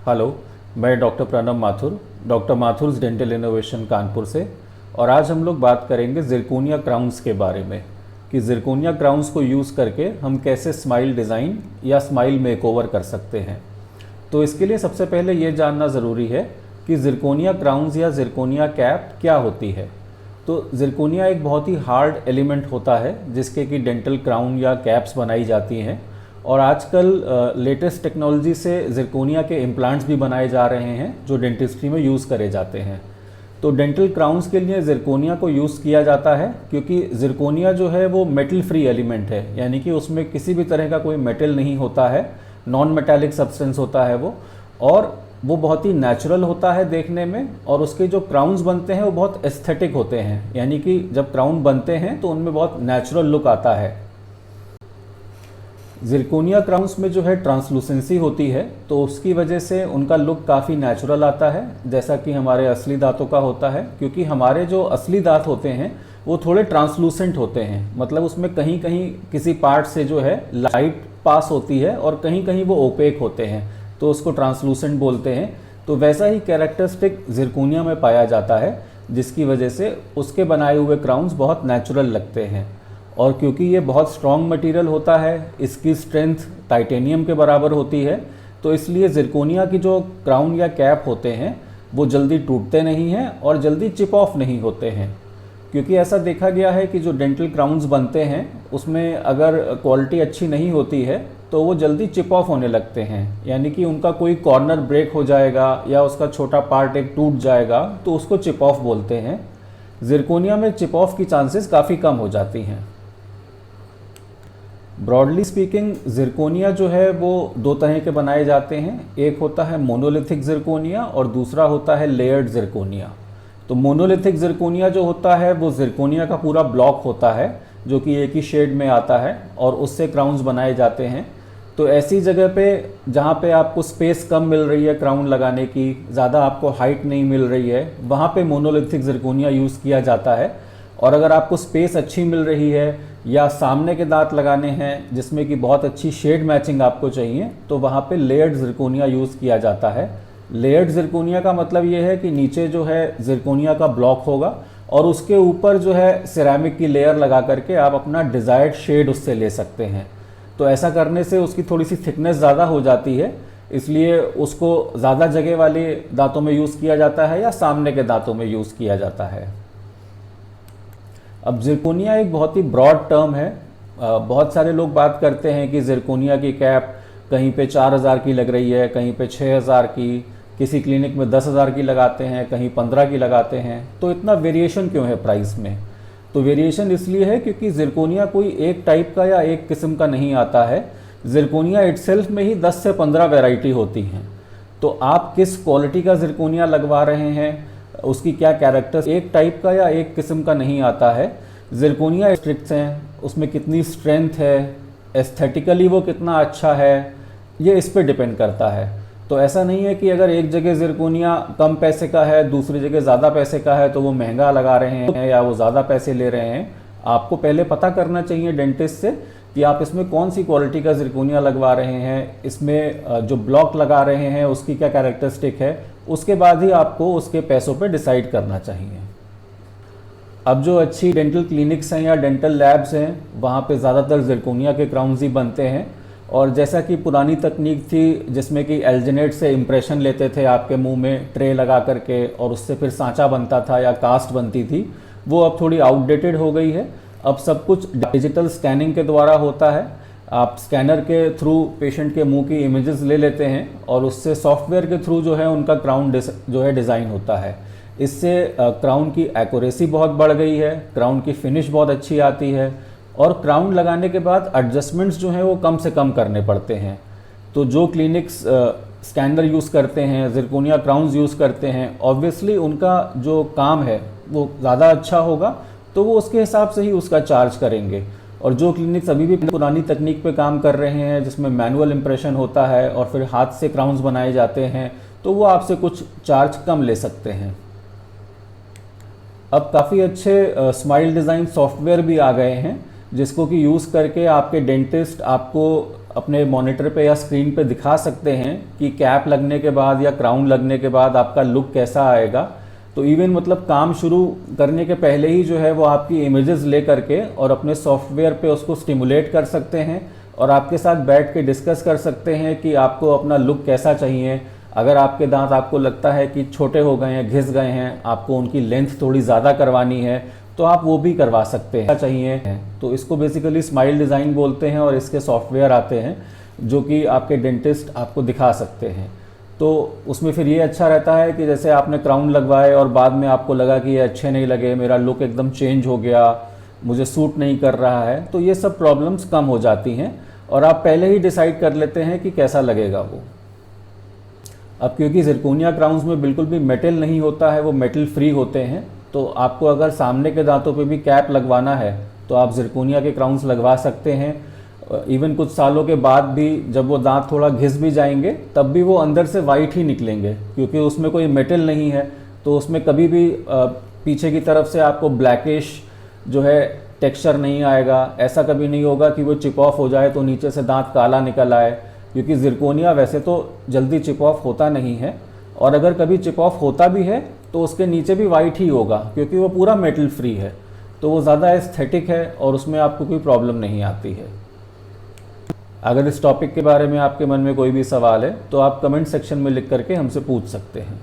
Hello, मैं doctor Pranab Mathur, doctor Mathur's dental innovation Kanpur से। और आज हम लोग बात करेंगे ज़िरकोनिया क्राउन्स के बारे में कि ज़िरकोनिया क्राउन्स को यूज़ करके हम कैसे स्माइल डिज़ाइन या स्माइल मेकओवर कर सकते हैं। तो इसके लिए सबसे पहले ये जानना ज़रूरी है कि ज़िरकोनिया क्राउन्स या ज़िरकोनिया कैप क्या होती है। तो ज़िरकोनिया एक बहुत ही हार्ड एलिमेंट होता है जिसके कि डेंटल क्राउन या कैप्स बनाई जाती हैं। और आजकल लेटेस्ट टेक्नोलॉजी से ज़िरकोनिया के इम्प्लांट्स भी बनाए जा रहे हैं जो डेंटिस्ट्री में यूज़ करे जाते हैं। तो डेंटल क्राउन्स के लिए ज़िरकोनिया को यूज़ किया जाता है क्योंकि ज़िरकोनिया जो है वो मेटल फ्री एलिमेंट है, यानी कि उसमें किसी भी तरह का कोई मेटल नहीं होता है, नॉन मेटालिक सब्सटेंस होता है वो। और वो बहुत ही नेचुरल होता है देखने में, और उसके जो क्राउन्स बनते हैं वो बहुत एस्थेटिक होते हैं, यानी कि जब क्राउन बनते हैं तो उनमें बहुत नेचुरल लुक आता है। ज़िरकोनिया क्राउन्स में जो है ट्रांसलूसेंसी होती है, तो उसकी वजह से उनका लुक काफ़ी नेचुरल आता है, जैसा कि हमारे असली दांतों का होता है। क्योंकि हमारे जो असली दांत होते हैं वो थोड़े ट्रांसलूसेंट होते हैं, मतलब उसमें कहीं कहीं किसी पार्ट से जो है लाइट पास होती है और कहीं कहीं वो ओपेक होते हैं, तो उसको ट्रांसलूसेंट बोलते हैं। तो वैसा ही कैरेक्टरिस्टिक ज़िरकोनिया में पाया जाता है, जिसकी वजह से उसके बनाए हुए क्राउन्स बहुत नेचुरल लगते हैं। और क्योंकि ये बहुत स्ट्रॉन्ग मटेरियल होता है, इसकी स्ट्रेंथ टाइटेनियम के बराबर होती है, तो इसलिए ज़िरकोनिया की जो क्राउन या कैप होते हैं वो जल्दी टूटते नहीं हैं और जल्दी चिप ऑफ नहीं होते हैं। क्योंकि ऐसा देखा गया है कि जो डेंटल क्राउन्स बनते हैं उसमें अगर क्वालिटी अच्छी नहीं होती है तो वो जल्दी चिप ऑफ होने लगते हैं, यानी कि उनका कोई कॉर्नर ब्रेक हो जाएगा या उसका छोटा पार्ट एक टूट जाएगा तो उसको चिप ऑफ बोलते हैं। ज़िरकोनिया में चिप ऑफ की चांसेस काफ़ी कम हो जाती हैं। ब्रॉडली स्पीकिंग ज़िरकोनिया जो है वो दो तरह के बनाए जाते हैं, एक होता है मोनोलिथिक ज़िरकोनिया और दूसरा होता है लेयर्ड ज़िरकोनिया। तो मोनोलिथिक ज़िरकोनिया जो होता है वो ज़िरकोनिया का पूरा ब्लॉक होता है जो कि एक ही शेड में आता है और उससे क्राउन्स बनाए जाते हैं। तो ऐसी जगह पे जहाँ पे आपको स्पेस कम मिल रही है क्राउन लगाने की, ज़्यादा आपको हाइट नहीं मिल रही है, वहाँ पे मोनोलिथिक ज़िरकोनिया यूज़ किया जाता है। और अगर आपको स्पेस अच्छी मिल रही है या सामने के दांत लगाने हैं जिसमें कि बहुत अच्छी शेड मैचिंग आपको चाहिए, तो वहाँ पे लेयर्ड ज़िरकोनिया यूज़ किया जाता है। लेयर्ड ज़िरकोनिया का मतलब ये है कि नीचे जो है ज़िरकोनिया का ब्लॉक होगा और उसके ऊपर जो है सिरेमिक की लेयर लगा करके आप अपना डिज़ायर्ड शेड उससे ले सकते हैं। तो ऐसा करने से उसकी थोड़ी सी थिकनेस ज़्यादा हो जाती है, इसलिए उसको ज़्यादा जगह वाले दांतों में यूज़ किया जाता है या सामने के दांतों में यूज़ किया जाता है। अब ज़िरकोनिया एक बहुत ही ब्रॉड टर्म है। बहुत सारे लोग बात करते हैं कि ज़िरकोनिया की कैप कहीं पे 4,000 की लग रही है, कहीं पे 6,000 की, किसी क्लिनिक में 10,000 की लगाते हैं, कहीं 15 की लगाते हैं। तो इतना वेरिएशन क्यों है प्राइस में? तो वेरिएशन इसलिए है क्योंकि ज़िरकोनिया कोई एक टाइप का या एक किस्म का नहीं आता है। ज़िरकोनिया इटसेल्फ में ही 10 से 15 वैरायटी होती हैं। तो आप किस क्वालिटी का ज़िरकोनिया लगवा रहे हैं, उसकी क्या कैरेक्टर्स, एक टाइप का या एक किस्म का नहीं आता है। ज़िरकोनिया स्ट्रिक्स हैं, उसमें कितनी स्ट्रेंथ है, एस्थेटिकली वो कितना अच्छा है, ये इस पे डिपेंड करता है। तो ऐसा नहीं है कि अगर एक जगह ज़िरकोनिया कम पैसे का है, दूसरी जगह ज़्यादा पैसे का है तो वो महंगा लगा रहे हैं या वो ज़्यादा पैसे ले रहे हैं। आपको पहले पता करना चाहिए डेंटिस्ट से कि आप इसमें कौन सी क्वालिटी का ज़िरकोनिया लगवा रहे हैं, इसमें जो ब्लॉक लगा रहे हैं उसकी क्या कैरेक्टरिस्टिक है, उसके बाद ही आपको उसके पैसों पे डिसाइड करना चाहिए। अब जो अच्छी डेंटल क्लिनिक्स हैं या डेंटल लैब्स हैं वहाँ पे ज़्यादातर ज़िरकोनिया के क्राउन्स ही बनते हैं। और जैसा कि पुरानी तकनीक थी जिसमें कि एल्जिनेट से इम्प्रेशन लेते थे आपके मुंह में ट्रे लगा करके और उससे फिर सांचा बनता था या कास्ट बनती थी, वो अब थोड़ी आउटडेटेड हो गई है। अब सब कुछ डिजिटल स्कैनिंग के द्वारा होता है। आप स्कैनर के थ्रू पेशेंट के मुंह की इमेजेस ले लेते हैं और उससे सॉफ्टवेयर के थ्रू जो है उनका क्राउन जो है डिज़ाइन होता है। इससे क्राउन की एक्यूरेसी बहुत बढ़ गई है, क्राउन की फिनिश बहुत अच्छी आती है और क्राउन लगाने के बाद एडजस्टमेंट्स जो हैं वो कम से कम करने पड़ते हैं। तो जो क्लिनिक्स स्कैनर यूज़ करते हैं, ज़िरकोनिया क्राउन्स यूज़ करते हैं, ऑब्वियसली उनका जो काम है वो ज़्यादा अच्छा होगा, तो वो उसके हिसाब से ही उसका चार्ज करेंगे। और जो क्लिनिक्स अभी भी पुरानी तकनीक पे काम कर रहे हैं जिसमें मैनुअल इम्प्रेशन होता है और फिर हाथ से क्राउन्स बनाए जाते हैं, तो वो आपसे कुछ चार्ज कम ले सकते हैं। अब काफ़ी अच्छे स्माइल डिज़ाइन सॉफ्टवेयर भी आ गए हैं जिसको कि यूज़ करके आपके डेंटिस्ट आपको अपने मॉनिटर पे या स्क्रीन पे दिखा सकते हैं कि कैप लगने के बाद या क्राउन लगने के बाद आपका लुक कैसा आएगा। तो इवन मतलब काम शुरू करने के पहले ही जो है वो आपकी इमेजेस ले करके और अपने सॉफ्टवेयर पे उसको स्टिमुलेट कर सकते हैं और आपके साथ बैठ के डिस्कस कर सकते हैं कि आपको अपना लुक कैसा चाहिए। अगर आपके दांत आपको लगता है कि छोटे हो गए हैं, घिस गए हैं, आपको उनकी लेंथ थोड़ी ज़्यादा करवानी है, तो आप वो भी करवा सकते हैं चाहिए। तो इसको बेसिकली स्माइल डिज़ाइन बोलते हैं और इसके सॉफ्टवेयर आते हैं जो कि आपके डेंटिस्ट आपको दिखा सकते हैं। तो उसमें फिर ये अच्छा रहता है कि जैसे आपने क्राउन लगवाए और बाद में आपको लगा कि ये अच्छे नहीं लगे, मेरा लुक एकदम चेंज हो गया, मुझे सूट नहीं कर रहा है, तो ये सब प्रॉब्लम्स कम हो जाती हैं और आप पहले ही डिसाइड कर लेते हैं कि कैसा लगेगा वो। अब क्योंकि ज़िरकोनिया क्राउन्स में बिल्कुल भी मेटल नहीं होता है, वो मेटल फ्री होते हैं, तो आपको अगर सामने के दांतों पे भी कैप लगवाना है तो आप ज़िरकोनिया के क्राउन्स लगवा सकते हैं। इवन कुछ सालों के बाद भी जब वो दांत थोड़ा घिस भी जाएंगे तब भी वो अंदर से वाइट ही निकलेंगे, क्योंकि उसमें कोई मेटल नहीं है। तो उसमें कभी भी पीछे की तरफ से आपको ब्लैकिश जो है टेक्सचर नहीं आएगा। ऐसा कभी नहीं होगा कि वो चिप ऑफ हो जाए तो नीचे से दांत काला निकल आए, क्योंकि ज़िरकोनिया वैसे तो जल्दी चिप ऑफ होता नहीं है, और अगर कभी चिप ऑफ होता भी है तो उसके नीचे भी वाइट ही होगा, क्योंकि वो पूरा मेटल फ्री है। तो वो ज़्यादा एस्थेटिक है और उसमें आपको कोई प्रॉब्लम नहीं आती है। अगर इस टॉपिक के बारे में आपके मन में कोई भी सवाल है तो आप कमेंट सेक्शन में लिख करके हमसे पूछ सकते हैं।